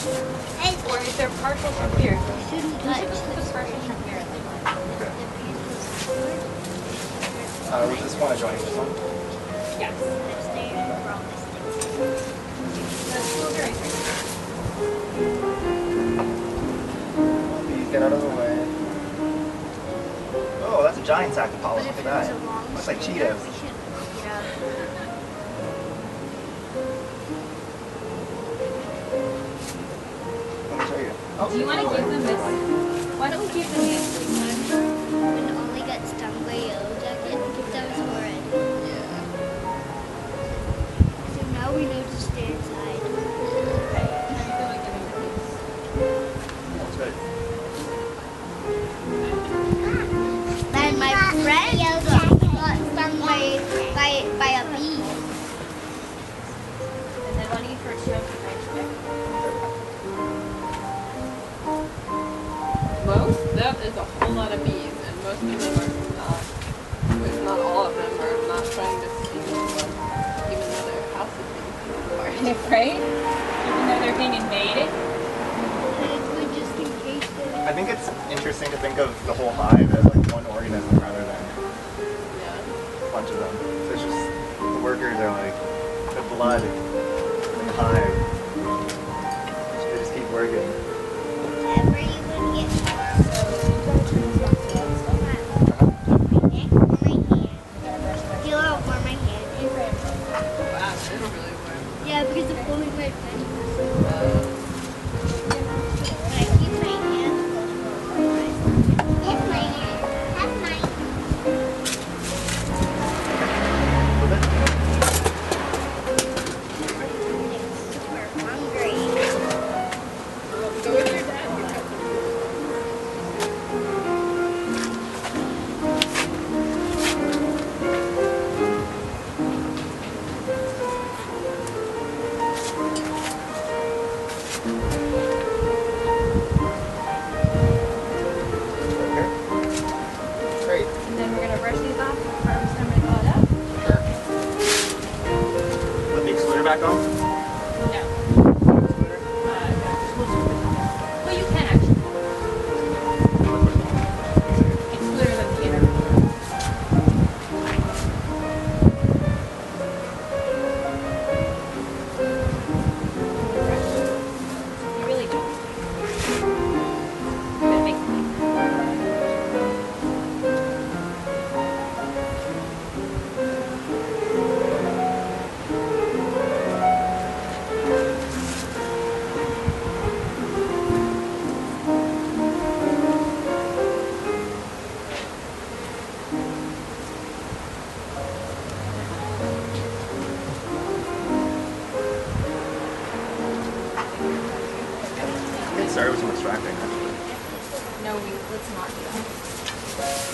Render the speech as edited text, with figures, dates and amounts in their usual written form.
Or if they're partial from here. Shouldn't You touch. should just put the partial from here. Okay. Was this one adjoining this one? Yes. That's still very good. Please get out of the way. Oh, that's a giant sack of polish. Look at that. Looks like Cheetos. Let me show you. Oh, Do you want to give them this? Why don't we give them this? When Ollie got stung by a yellow jacket, that was horrid. Yeah. So now we know to stay inside. That's good. And my friend got stung by a bee. And then why don't you first show them most? That is a whole lot of bees, and most of them are not, if not all of them, are not trying to sting anyone, even though their house is being taken apart. Right? Even though they're being invaded? Just in case I think it's interesting to think of the whole hive as like one organism rather than Yeah. a bunch of them. So it's just the workers are like the blood in the hive. They just keep working. whenever you would get feel how warm my hand is. Wow, it's really warm. Yeah, because of pulling my pen. When I keep my hand close. It's my hand. That's mine. We're hungry. Go with your dad. Great. And then we're going to brush these off before we start to thaw it up. Put the excluder back on. No. Well, you can actually. Excluder the theater. You really don't. But it makes me. Get started with some extracting actually. No, let's not do that.